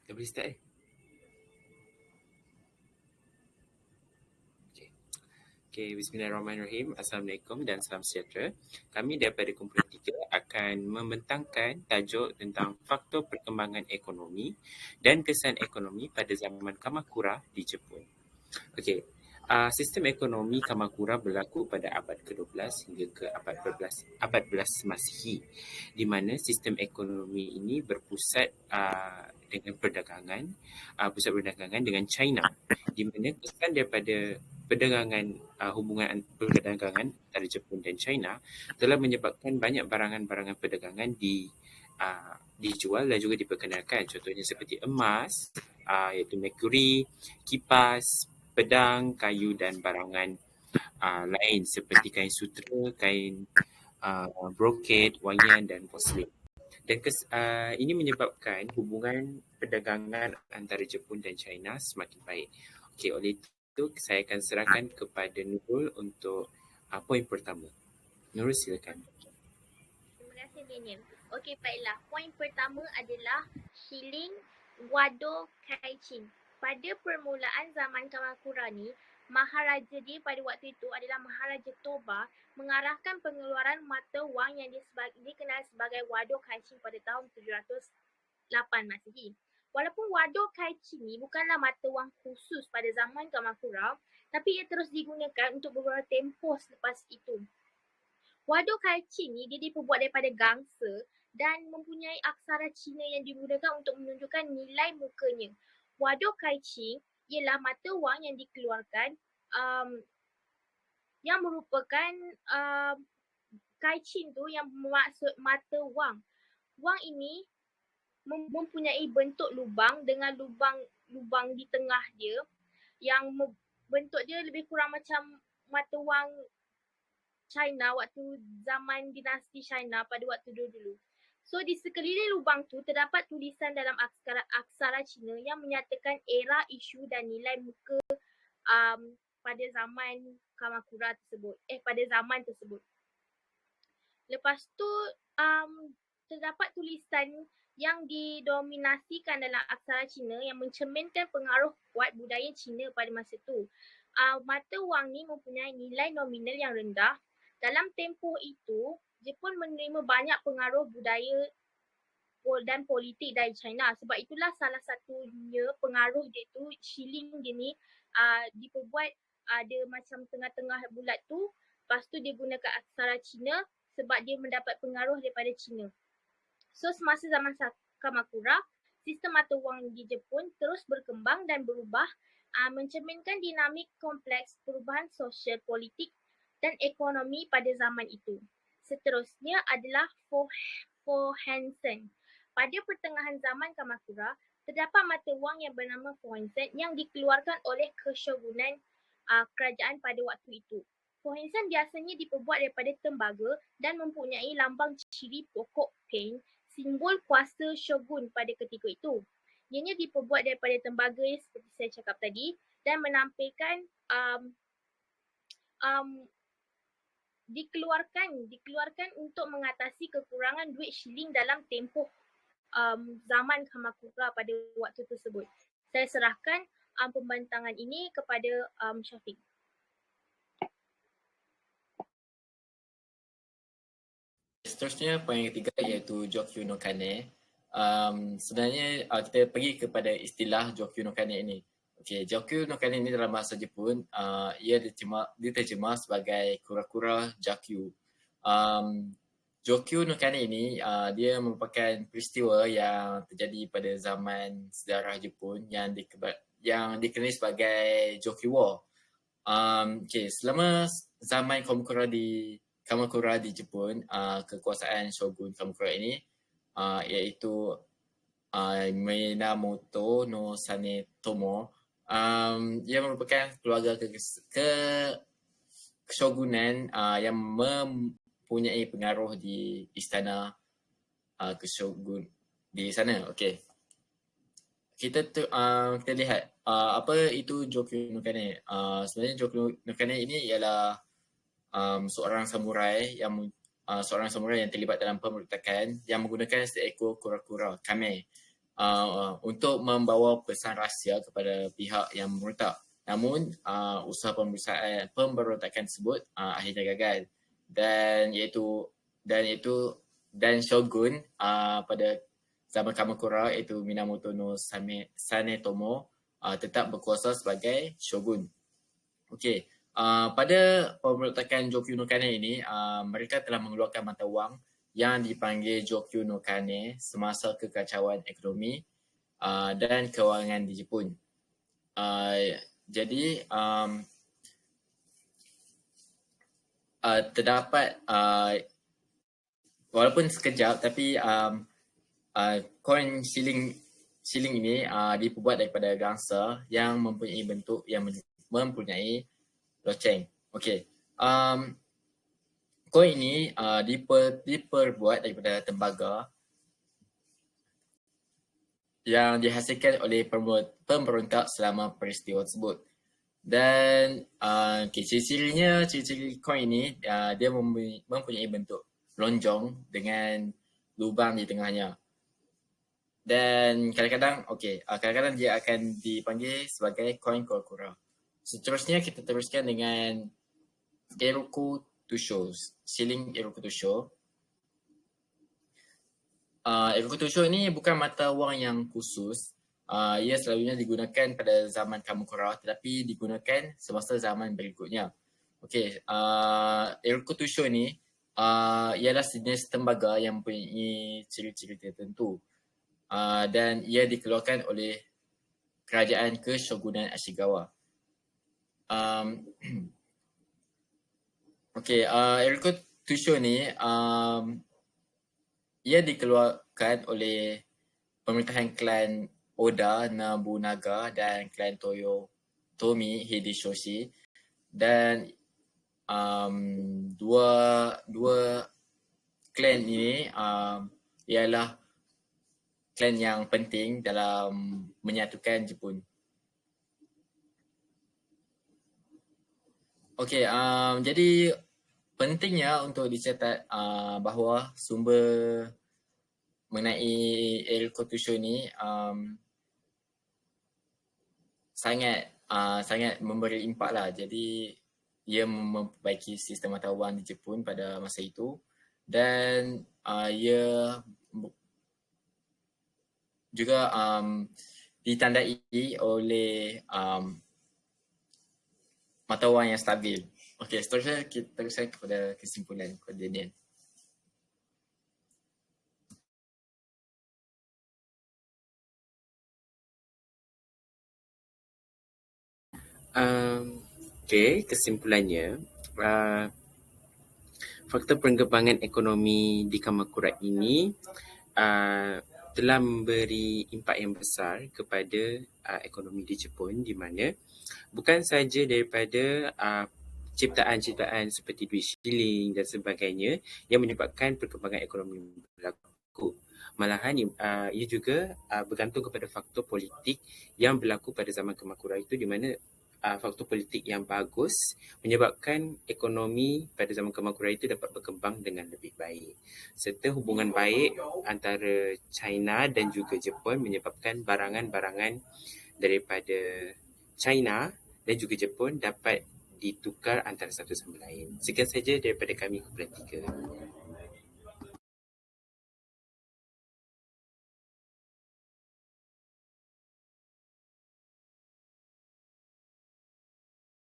Dah boleh start Okay, bismillahirrahmanirrahim. Assalamualaikum dan salam sejahtera. Kami daripada kumpulan 3 akan membentangkan tajuk tentang faktor perkembangan ekonomi dan kesan ekonomi pada zaman Kamakura di Jepun. Okey, sistem ekonomi Kamakura berlaku pada abad ke-12 hingga ke abad 11 Masihi, di mana sistem ekonomi ini berpusat dengan pusat perdagangan dengan China, di mana kesan daripada hubungan perdagangan antara Jepun dan China telah menyebabkan banyak barangan-barangan perdagangan dijual dan juga diperkenalkan. Contohnya seperti emas, iaitu merkuri, kipas, pedang, kayu dan barangan lain seperti kain sutera, kain brocade, wangian dan porselin. Dan ini menyebabkan hubungan perdagangan antara Jepun dan China semakin baik. Okey, oleh itu saya akan serahkan kepada Nurul untuk poin pertama. Nurul, silakan. Terima kasih, Daniel. Okey, baiklah. Poin pertama adalah Shilling Wado Kaichin. Pada permulaan zaman Kamakura ni, Maharaja dia pada waktu itu adalah Maharaja Toba mengarahkan pengeluaran mata wang yang dikenal sebagai Wado Kaichin pada tahun 708 Masihi. Walaupun Wado Kaichin ni bukanlah mata wang khusus pada zaman Kamakura, tapi ia terus digunakan untuk beberapa tempoh selepas itu. Wado Kaichin ni dia diperbuat daripada gangsa dan mempunyai aksara Cina yang digunakan untuk menunjukkan nilai mukanya. Wado Kaichin ialah mata wang yang dikeluarkan yang merupakan Kaichin tu yang bermaksud mata wang. Wang ini mempunyai bentuk lubang dengan lubang di tengah dia yang bentuk dia lebih kurang macam mata wang China waktu zaman dinasti China pada waktu dulu. So di sekeliling lubang tu terdapat tulisan dalam aksara Cina yang menyatakan era, isu dan nilai muka pada zaman Kamakura tersebut. Pada zaman tersebut. Lepas tu terdapat tulisan yang didominasikan dalam aksara Cina yang mencerminkan pengaruh kuat budaya Cina pada masa itu. Mata wang ni mempunyai nilai nominal yang rendah. Dalam tempoh itu, Jepun menerima banyak pengaruh budaya dan politik dari China. Sebab itulah salah satunya pengaruh dia tu, shilling dia ni diperbuat ada macam tengah-tengah bulat tu. Lepas tu dia gunakan aksara Cina sebab dia mendapat pengaruh daripada Cina. So semasa zaman Kamakura, sistem mata wang di Jepun terus berkembang dan berubah, mencerminkan dinamik kompleks perubahan sosial, politik dan ekonomi pada zaman itu. Seterusnya adalah Fohensen. Pada pertengahan zaman Kamakura, terdapat mata wang yang bernama Fohensen yang dikeluarkan oleh Keshogunan kerajaan pada waktu itu. Fohensen biasanya diperbuat daripada tembaga dan mempunyai lambang ciri pokok pain, simbol kuasa shogun pada ketika itu. Ianya diperbuat daripada tembaga seperti saya cakap tadi dan menampilkan dikeluarkan untuk mengatasi kekurangan duit shilling dalam tempoh zaman Kamakura pada waktu tersebut. Saya serahkan pembentangan ini kepada Syafiq. Seterusnya, poin yang ketiga iaitu Jokyu no Kane. Sebenarnya kita pergi kepada istilah Jokyu no Kane ini. Okey, Jokyu no Kane ini dalam bahasa Jepun, ia diterjemah sebagai kura-kura Jakyu. Jokyu no Kane ini dia merupakan peristiwa yang terjadi pada zaman sejarah Jepun yang dikenali sebagai Jokyu War. Okey, selama zaman Kamakura di Jepun, kekuasaan Shogun Kamakura ini iaitu Minamoto no Sanetomo, ia merupakan keluarga keshogunan yang mempunyai pengaruh di istana keshogun di sana. Okey. Kita lihat apa itu Jokyu no Kane. Sebenarnya Jokyu no Kane ini ialah seorang samurai yang terlibat dalam pemberontakan yang menggunakan seekor kura-kura kame untuk membawa pesan rahsia kepada pihak yang memberontak. Namun usaha pemberontakan tersebut akhirnya gagal dan Shogun pada zaman Kamakura iaitu Minamoto no Sanetomo tetap berkuasa sebagai shogun. Okey, pada pemberontakan Jokyu no Kane ini mereka telah mengeluarkan mata wang yang dipanggil Jokyu no Kane semasa kekacauan ekonomi dan kewangan di Jepun. Jadi terdapat walaupun sekejap tapi koin shilling ini diperbuat daripada gangsa yang mempunyai bentuk yang mempunyai loceng. Okey. Koin ini diperbuat daripada tembaga yang dihasilkan oleh pemberontak selama peristiwa tersebut. Dan ciri-ciri koin ini dia mempunyai bentuk lonjong dengan lubang di tengahnya. Dan kadang-kadang dia akan dipanggil sebagai koin kura-kura. Seterusnya kita teruskan dengan Eroku Tusho, shilling Eroku Tusho. Eroku Tusho ini bukan mata wang yang khusus. Ia selalunya digunakan pada zaman Kamakura tetapi digunakan semasa zaman berikutnya. Okey, Eroku Tusho ini ialah jenis tembaga yang mempunyai ciri-ciri tertentu dan ia dikeluarkan oleh kerajaan Keshogunan Ashigawa. Okey, Eroku Tusho ni ia dikeluarkan oleh pemerintahan klan Oda Nobunaga dan klan Toyotomi Hideyoshi dan dua klan ini ialah klan yang penting dalam menyatukan Jepun. Okey, jadi pentingnya untuk dicatat bahawa sumber mengenai Eroku Tusho ni sangat memberi impak lah. Jadi ia memperbaiki sistem mata wang di Jepun pada masa itu dan ia juga ditandai oleh mata wang yang stabil. Okey, seterusnya kita teruskan kepada kesimpulan kepada Daniel. Okey, kesimpulannya faktor perkembangan ekonomi di Kamakura ini telah memberi impak yang besar kepada ekonomi di Jepun, di mana bukan sahaja daripada ciptaan-ciptaan seperti duit shilling dan sebagainya yang menyebabkan perkembangan ekonomi berlaku. Malahan ia juga bergantung kepada faktor politik yang berlaku pada zaman Kamakura itu, di mana faktor politik yang bagus menyebabkan ekonomi pada zaman Kamakura itu dapat berkembang dengan lebih baik. Serta hubungan baik antara China dan juga Jepun menyebabkan barangan-barangan daripada China dan juga Jepun dapat ditukar antara satu sama lain. Sekian saja daripada kami kumpulan 3.